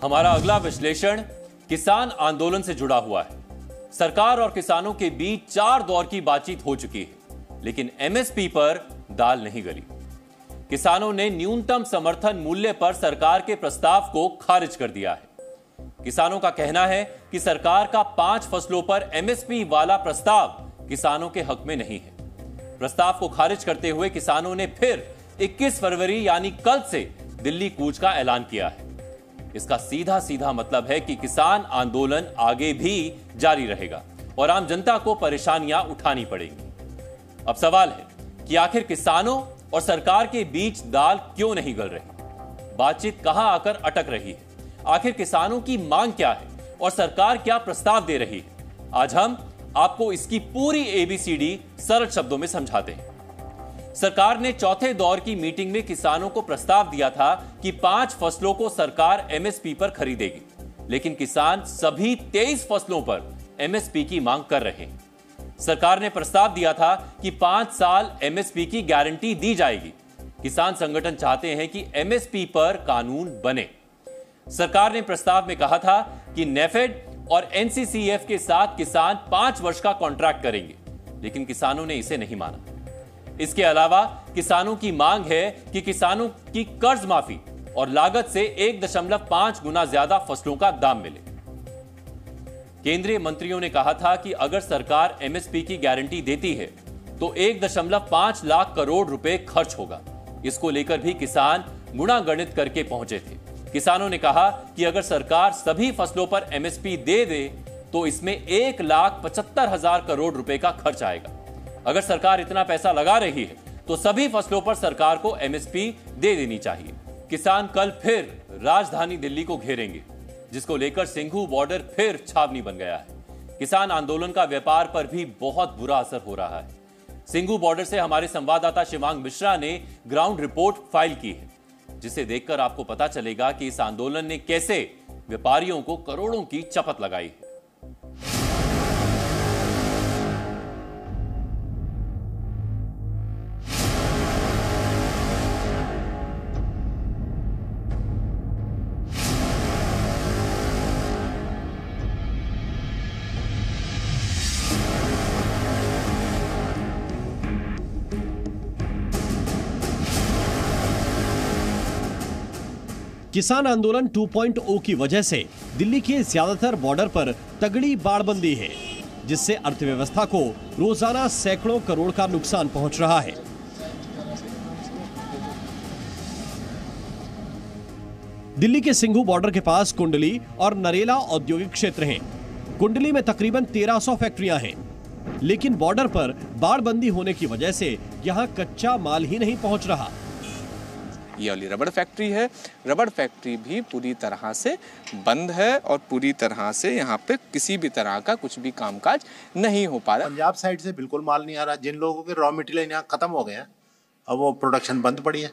हमारा अगला विश्लेषण किसान आंदोलन से जुड़ा हुआ है। सरकार और किसानों के बीच 4 दौर की बातचीत हो चुकी है, लेकिन एमएसपी पर दाल नहीं गली। किसानों ने न्यूनतम समर्थन मूल्य पर सरकार के प्रस्ताव को खारिज कर दिया है। किसानों का कहना है कि सरकार का 5 फसलों पर एमएसपी वाला प्रस्ताव किसानों के हक में नहीं है। प्रस्ताव को खारिज करते हुए किसानों ने फिर 21 फरवरी यानी कल से दिल्ली कूच का ऐलान किया है। इसका सीधा सीधा मतलब है कि किसान आंदोलन आगे भी जारी रहेगा और आम जनता को परेशानियां उठानी पड़ेगी। अब सवाल है कि आखिर किसानों और सरकार के बीच दाल क्यों नहीं गल रही? बातचीत कहां आकर अटक रही है? आखिर किसानों की मांग क्या है और सरकार क्या प्रस्ताव दे रही है? आज हम आपको इसकी पूरी एबीसीडी सरल शब्दों में समझाते हैं। सरकार ने चौथे दौर की मीटिंग में किसानों को प्रस्ताव दिया था कि 5 फसलों को सरकार एमएसपी पर खरीदेगी, लेकिन किसान सभी 23 फसलों पर एमएसपी की मांग कर रहे हैं। सरकार ने प्रस्ताव दिया था कि 5 साल एमएसपी की गारंटी दी जाएगी। किसान संगठन चाहते हैं कि एमएसपी पर कानून बने। सरकार ने प्रस्ताव में कहा था कि नेफेड और एनसीसीएफ के साथ किसान 5 वर्ष का कॉन्ट्रैक्ट करेंगे, लेकिन किसानों ने इसे नहीं माना। इसके अलावा किसानों की मांग है कि किसानों की कर्ज माफी और लागत से 1.5 गुना ज्यादा फसलों का दाम मिले। केंद्रीय मंत्रियों ने कहा था कि अगर सरकार एमएसपी की गारंटी देती है तो 1.5 लाख करोड़ रुपए खर्च होगा। इसको लेकर भी किसान गुणागणित करके पहुंचे थे। किसानों ने कहा कि अगर सरकार सभी फसलों पर एमएसपी दे दे तो इसमें 1,75,000 करोड़ रुपए का खर्च आएगा। अगर सरकार इतना पैसा लगा रही है तो सभी फसलों पर सरकार को एमएसपी दे देनी चाहिए। किसान कल फिर राजधानी दिल्ली को घेरेंगे, जिसको लेकर सिंघू बॉर्डर फिर छावनी बन गया है। किसान आंदोलन का व्यापार पर भी बहुत बुरा असर हो रहा है। सिंघू बॉर्डर से हमारे संवाददाता शिवांग मिश्रा ने ग्राउंड रिपोर्ट फाइल की है, जिसे देखकर आपको पता चलेगा कि इस आंदोलन ने कैसे व्यापारियों को करोड़ों की चपत लगाई है। किसान आंदोलन 2.0 की वजह से दिल्ली के ज्यादातर बॉर्डर पर तगड़ी बाड़बंदी है, जिससे अर्थव्यवस्था को रोजाना सैकड़ों करोड़ का नुकसान पहुंच रहा है। दिल्ली के सिंघू बॉर्डर के पास कुंडली और नरेला औद्योगिक क्षेत्र हैं। कुंडली में तकरीबन 1300 फैक्ट्रियां हैं, लेकिन बॉर्डर पर बाड़बंदी होने की वजह से यहां कच्चा माल ही नहीं पहुंच रहा। ये वाली रबड़ फैक्ट्री है। रबड़ फैक्ट्री भी पूरी तरह से बंद है और पूरी तरह से यहाँ पे किसी भी तरह का कुछ भी कामकाज नहीं हो पा रहा। पंजाब साइड से बिल्कुल माल नहीं आ रहा। जिन लोगों के रॉ मटेरियल यहाँ खत्म हो गए हैं, अब वो प्रोडक्शन बंद पड़ी है।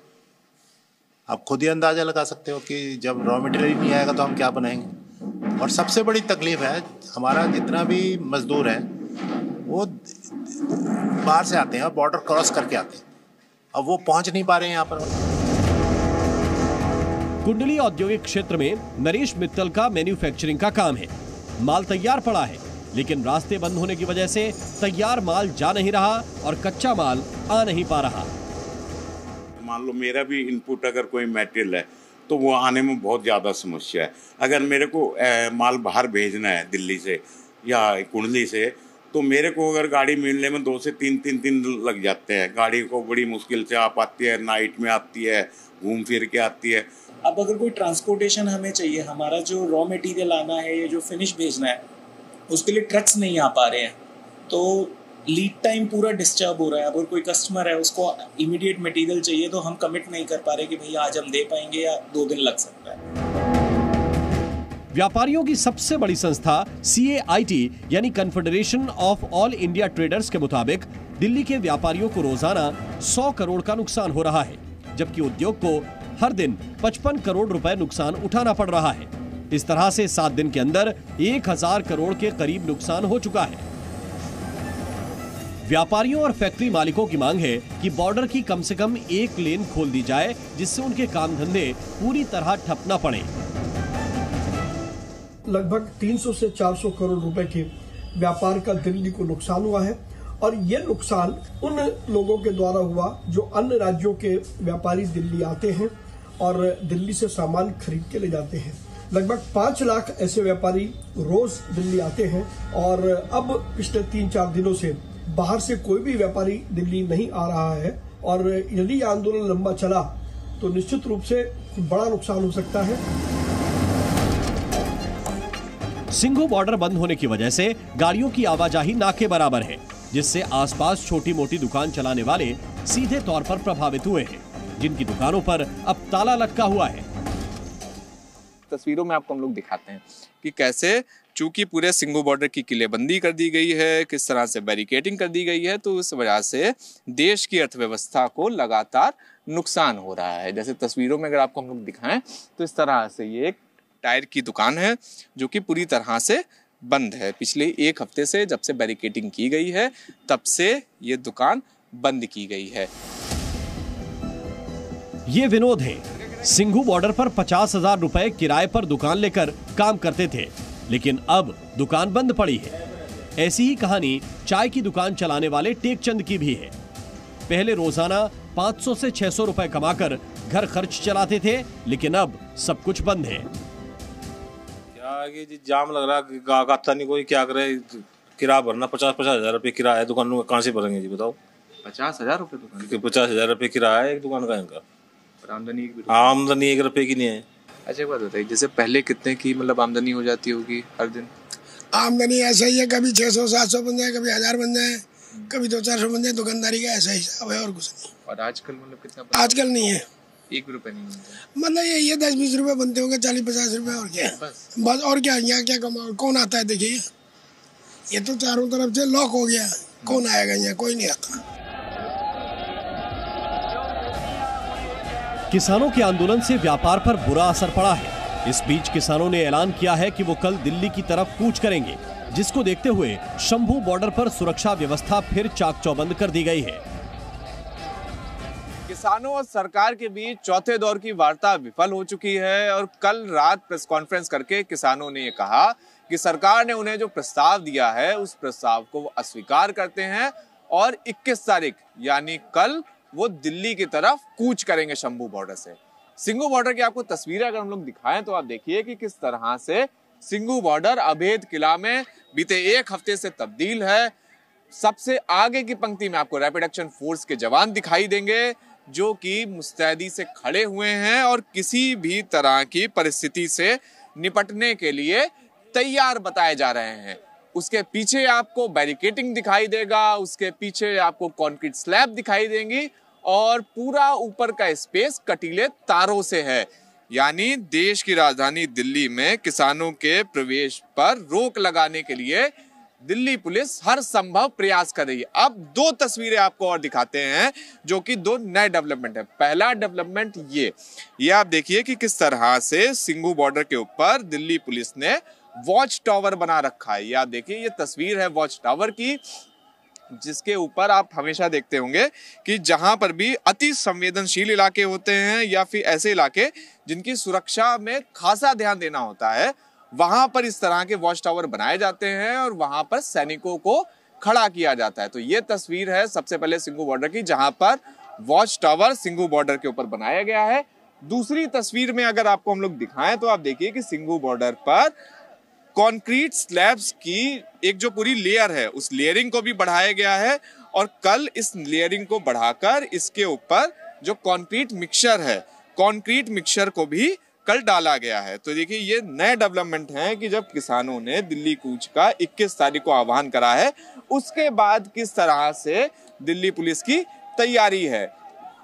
आप खुद ही अंदाजा लगा सकते हो कि जब रॉ मटेरियल नहीं आएगा तो हम क्या बनाएंगे। और सबसे बड़ी तकलीफ है, हमारा जितना भी मजदूर है वो बाहर से आते हैं और बॉर्डर क्रॉस करके आते हैं। अब वो पहुंच नहीं पा रहे हैं यहाँ पर। कुंडली औद्योगिक क्षेत्र में नरेश मित्तल का मैन्युफैक्चरिंग का काम है। माल तैयार पड़ा है, लेकिन रास्ते बंद होने की वजह से तैयार माल जा नहीं रहा और कच्चा माल आ नहीं पा रहा। मान लो मेरा भी इनपुट अगर कोई मटेरियल है तो वो आने में बहुत ज़्यादा समस्या है। अगर मेरे को माल बाहर भेजना है दिल्ली से या कुंडली से, तो मेरे को अगर गाड़ी मिलने में 2 से 3 दिन लग जाते हैं। गाड़ी को बड़ी मुश्किल से आ पाती है, नाइट में आती है, घूम फिर के आती है। अब अगर कोई ट्रांसपोर्टेशन हमें चाहिए, हमारा जो रॉ मटेरियल आना है या जो फिनिश भेजना है, उसके लिए ट्रक्स नहीं आ पा रहे हैं, तो लीड टाइम पूरा डिस्टर्ब हो रहा है। अगर कोई कस्टमर है उसको इमीडिएट मटेरियल चाहिए तो हम कमिट नहीं कर पा रहे कि भैया आज हम दे पाएंगे या 2 दिन लग सकता है। व्यापारियों की सबसे बड़ी संस्था CAIT यानी confederation of all India traders के मुताबिक दिल्ली के व्यापारियों को रोजाना 100 करोड़ का नुकसान हो रहा है, जबकि उद्योग को हर दिन 55 करोड़ रुपए नुकसान उठाना पड़ रहा है। इस तरह से 7 दिन के अंदर 1000 करोड़ के करीब नुकसान हो चुका है। व्यापारियों और फैक्ट्री मालिकों की मांग है कि बॉर्डर की कम से कम एक लेन खोल दी जाए, जिससे उनके काम धंधे पूरी तरह ठप न पड़े। लगभग 300 से 400 करोड़ रुपए के व्यापार का दिल्ली को नुकसान हुआ है और ये नुकसान उन लोगों के द्वारा हुआ जो अन्य राज्यों के व्यापारी दिल्ली आते हैं और दिल्ली से सामान खरीद के ले जाते हैं। लगभग 5 लाख ऐसे व्यापारी रोज दिल्ली आते हैं और अब पिछले 3-4 दिनों से बाहर से कोई भी व्यापारी दिल्ली नहीं आ रहा है और यदि आंदोलन लंबा चला तो निश्चित रूप से बड़ा नुकसान हो सकता है। सिंघू बॉर्डर बंद होने की वजह से गाड़ियों की आवाजाही ना के बराबर है, जिससे आसपास छोटी मोटी दुकान चलाने वाले सीधे तौर पर प्रभावित हुए हैं, जिनकी दुकानों पर अब ताला लटका हुआ है। तस्वीरों में आपको हम लोग दिखाते हैं कि कैसे चूंकि पूरे सिंघू बॉर्डर की किलेबंदी कर दी गई है, किस तरह से बैरिकेडिंग कर दी गई है, तो इस वजह से देश की अर्थव्यवस्था को लगातार नुकसान हो रहा है। जैसे तस्वीरों में अगर आपको हम लोग दिखाएं तो इस तरह से ये एक टायर की दुकान है जो कि पूरी तरह से बंद है। पिछले 1 हफ्ते से जब से बैरिकेडिंग की गई है तब से ये दुकान बंद की गई है। ये विनोद है, सिंघू बॉर्डर पर 50,000 रुपए किराए पर दुकान लेकर काम करते थे, लेकिन अब दुकान बंद पड़ी है। ऐसी ही कहानी चाय की दुकान चलाने वाले टेकचंद की भी है। पहले रोजाना 500 से 600 रुपए कमाकर घर खर्च चलाते थे, लेकिन अब सब कुछ बंद है। क्या जी जाम लग रहा है, आता नहीं कोई, क्या करे, किराया भरना 50,000 रुपए किराया है दुकानों का, कहाँ से भरेंगे जी बताओ। 50,000 रुपए दुकान, 50,000 रुपए किराया है एक दुकान का इनका, आमदनी 1 रुपए की नहीं है। अच्छा एक बात बताइए, जैसे पहले कितने की मतलब आमदनी हो जाती होगी हर दिन? आमदनी ऐसा ही है, कभी 600-700 बन जाए, कभी 1000 बन जाए, कभी 200-400 बन जाए। दुकानदारी का ऐसा हिसाब है और कुछ नहीं। और आजकल मतलब कितना? आजकल नहीं है, 1 रुपए नहीं बनता। मतलब ये 10-20 रुपए बनते होंगे, 40-50 रुपए, और क्या बस। और क्या यहाँ क्या कमाओ, कौन आता है? देखिए ये तो चारों तरफ से लॉक हो गया, कौन आएगा यहाँ? कोई नहीं आता। किसानों के आंदोलन से व्यापार पर बुरा असर पड़ा है। इस बीच किसानों ने ऐलान किया है कि वो कल दिल्ली की तरफ कूच करेंगे, जिसको देखते हुए शंभू बॉर्डर पर सुरक्षा व्यवस्था फिर चाक चौबंद कर दी गई है। किसानों और सरकार के बीच चौथे दौर की वार्ता विफल हो चुकी है और कल रात प्रेस कॉन्फ्रेंस करके किसानों ने ये कहा कि सरकार ने उन्हें जो प्रस्ताव दिया है उस प्रस्ताव को वो अस्वीकार करते हैं और 21 तारीख यानी कल वो दिल्ली की तरफ कूच करेंगे शंभू बॉर्डर से। सिंघू बॉर्डर की आपको तस्वीरें अगर हम लोग दिखाएं तो आप देखिए कि किस तरह से सिंघू बॉर्डर अभेद किला में बीते 1 हफ्ते से तब्दील है। सबसे आगे की पंक्ति में आपको रैपिड एक्शन फोर्स के जवान दिखाई देंगे जो कि मुस्तैदी से खड़े हुए हैं और किसी भी तरह की परिस्थिति से निपटने के लिए तैयार बताए जा रहे हैं। उसके पीछे आपको बैरिकेडिंग दिखाई देगा, उसके पीछे आपको कंक्रीट स्लैब दिखाई देंगी और पूरा ऊपर का स्पेस कटीले तारों से है। यानी देश की राजधानी दिल्ली में किसानों के प्रवेश पर रोक लगाने के लिए दिल्ली पुलिस हर संभव प्रयास कर रही है। अब 2 तस्वीरें आपको और दिखाते हैं जो कि 2 नए डेवलपमेंट है। पहला डेवलपमेंट ये आप देखिए कि किस तरह से सिंघू बॉर्डर के ऊपर दिल्ली पुलिस ने वॉच टावर बना रखा है। या देखिए ये तस्वीर है वॉच टावर की, जिसके ऊपर आप हमेशा देखते होंगे कि जहां पर भी अति संवेदनशील इलाके होते हैं या फिर ऐसे इलाके जिनकी सुरक्षा में खासा ध्यान देना होता है, वहां पर इस तरह के वॉच टावर बनाए जाते हैं और वहां पर सैनिकों को खड़ा किया जाता है। तो ये तस्वीर है सबसे पहले सिंघू बॉर्डर की, जहां पर वॉच टावर सिंघू बॉर्डर के ऊपर बनाया गया है। दूसरी तस्वीर में अगर आपको हम लोग दिखाएं तो आप देखिए कि सिंघू बॉर्डर पर कंक्रीट स्लैब्स की एक जो पूरी लेयर है उस लेयरिंग को भी बढ़ाया गया है और कल इस लेयरिंग को बढ़ाकर इसके ऊपर जो कंक्रीट मिक्सचर है, कंक्रीट मिक्सचर को भी कल डाला गया है। तो देखिए ये नए डेवलपमेंट हैं कि जब किसानों ने दिल्ली कूच का 21 तारीख को आह्वान करा है, उसके बाद किस तरह से दिल्ली पुलिस की तैयारी है।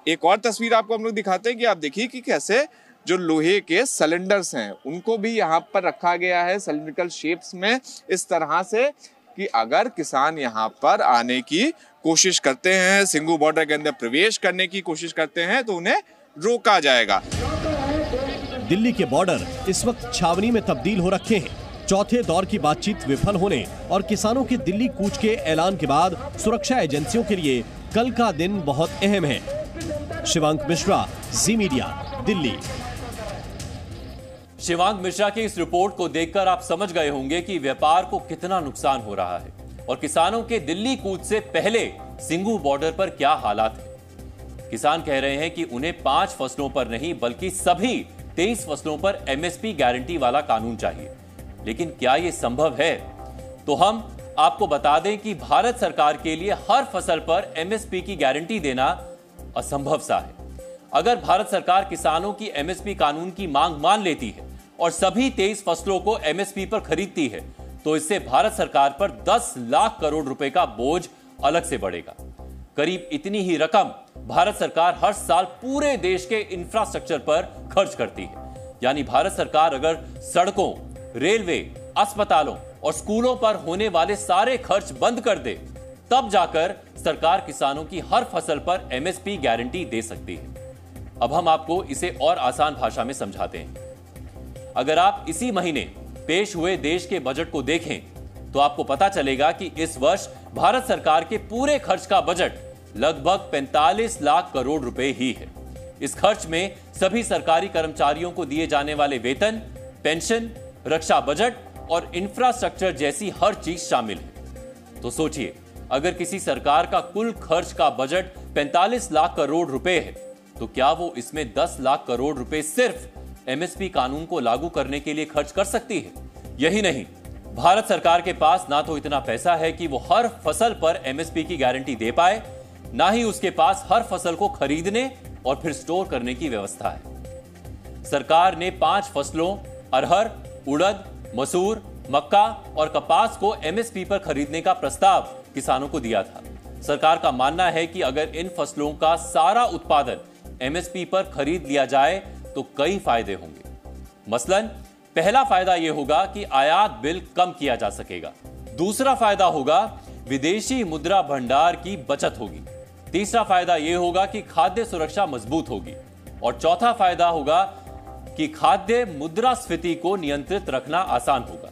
एक और तस्वीर आपको हम लोग दिखाते हैं कि आप देखिए कि कैसे जो लोहे के सिलेंडर्स हैं उनको भी यहाँ पर रखा गया है सिलिंड्रिकल शेप्स में, इस तरह से कि अगर किसान यहाँ पर आने की कोशिश करते हैं, सिंघू बॉर्डर के अंदर प्रवेश करने की कोशिश करते हैं तो उन्हें रोका जाएगा। दिल्ली के बॉर्डर इस वक्त छावनी में तब्दील हो रखे हैं। चौथे दौर की बातचीत विफल होने और किसानों के दिल्ली कूच के ऐलान के बाद सुरक्षा एजेंसियों के लिए कल का दिन बहुत अहम है। शिवांक मिश्रा, जी मीडिया, दिल्ली। शिवांग मिश्रा की इस रिपोर्ट को देखकर आप समझ गए होंगे कि व्यापार को कितना नुकसान हो रहा है और किसानों के दिल्ली कूच से पहले सिंघू बॉर्डर पर क्या हालात है। किसान कह रहे हैं कि उन्हें 5 फसलों पर नहीं बल्कि सभी 23 फसलों पर एमएसपी गारंटी वाला कानून चाहिए। लेकिन क्या यह संभव है? तो हम आपको बता दें कि भारत सरकार के लिए हर फसल पर एमएसपी की गारंटी देना असंभव सा है। अगर भारत सरकार किसानों की एमएसपी कानून की मांग मान लेती है और सभी 23 फसलों को एमएसपी पर खरीदती है तो इससे भारत सरकार पर 10 लाख करोड़ रुपए का बोझ अलग से बढ़ेगा। करीब इतनी ही रकम भारत सरकार हर साल पूरे देश के इंफ्रास्ट्रक्चर पर खर्च करती है। यानी भारत सरकार अगर सड़कों, रेलवे, अस्पतालों और स्कूलों पर होने वाले सारे खर्च बंद कर दे तब जाकर सरकार किसानों की हर फसल पर एमएसपी गारंटी दे सकती है। अब हम आपको इसे और आसान भाषा में समझाते हैं। अगर आप इसी महीने पेश हुए देश के बजट को देखें तो आपको पता चलेगा कि इस वर्ष भारत सरकार के पूरे खर्च का बजट लगभग 45 लाख करोड़ रुपए ही है। इस खर्च में सभी सरकारी कर्मचारियों को दिए जाने वाले वेतन, पेंशन, रक्षा बजट और इंफ्रास्ट्रक्चर जैसी हर चीज शामिल है। तो सोचिए, अगर किसी सरकार का कुल खर्च का बजट 45 लाख करोड़ रुपए है तो क्या वो इसमें 10 लाख करोड़ रुपए सिर्फ एमएसपी कानून को लागू करने के लिए खर्च कर सकती है? यही नहीं, भारत सरकार के पास ना तो इतना पैसा है कि वो हर फसल पर एमएसपी की गारंटी दे पाए, ना ही उसके पास हर फसल को खरीदने और फिर स्टोर करने की व्यवस्था है। सरकार ने 5 फसलों अरहर, उड़द, मसूर, मक्का और कपास को एमएसपी पर खरीदने का प्रस्ताव किसानों को दिया था। सरकार का मानना है कि अगर इन फसलों का सारा उत्पादन एमएसपी पर खरीद लिया जाए तो कई फायदे होंगे। मसलन पहला फायदा यह होगा कि आयात बिल कम किया जा सकेगा। दूसरा फायदा होगा विदेशी मुद्रा भंडार की बचत होगी। तीसरा फायदा यह होगा कि खाद्य सुरक्षा मजबूत होगी और चौथा फायदा होगा कि खाद्य मुद्रास्फीति को नियंत्रित रखना आसान होगा।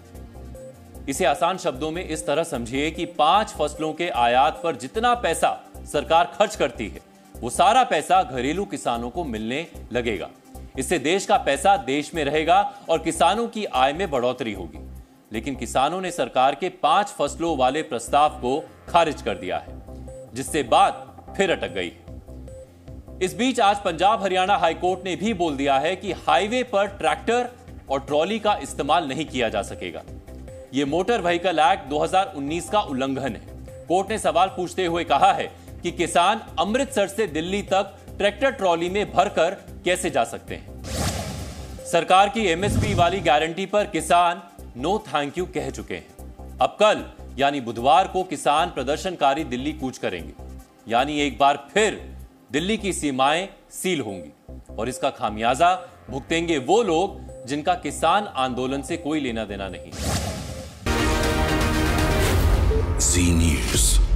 इसे आसान शब्दों में इस तरह समझिए कि 5 फसलों के आयात पर जितना पैसा सरकार खर्च करती है वो सारा पैसा घरेलू किसानों को मिलने लगेगा। इससे देश का पैसा देश में रहेगा और किसानों की आय में बढ़ोतरी होगी। लेकिन किसानों ने सरकार के 5 फसलों वाले प्रस्ताव को खारिज कर दिया है, जिससे बात फिर अटक गई है। इस बीच आज पंजाब हरियाणा हाईकोर्ट ने भी बोल दिया है कि हाईवे पर ट्रैक्टर और ट्रॉली का इस्तेमाल नहीं किया जा सकेगा। यह मोटर व्हीकल एक्ट 2019 का उल्लंघन है। कोर्ट ने सवाल पूछते हुए कहा है कि किसान अमृतसर से दिल्ली तक ट्रैक्टर ट्रॉली में भरकर कैसे जा सकते हैं। सरकार की एमएसपी वाली गारंटी पर किसान नो थैंक यू कह चुके हैं। अब कल यानी बुधवार को किसान प्रदर्शनकारी दिल्ली कूच करेंगे। यानी एक बार फिर दिल्ली की सीमाएं सील होंगी और इसका खामियाजा भुगतेंगे वो लोग जिनका किसान आंदोलन से कोई लेना देना नहीं। जी न्यूज़।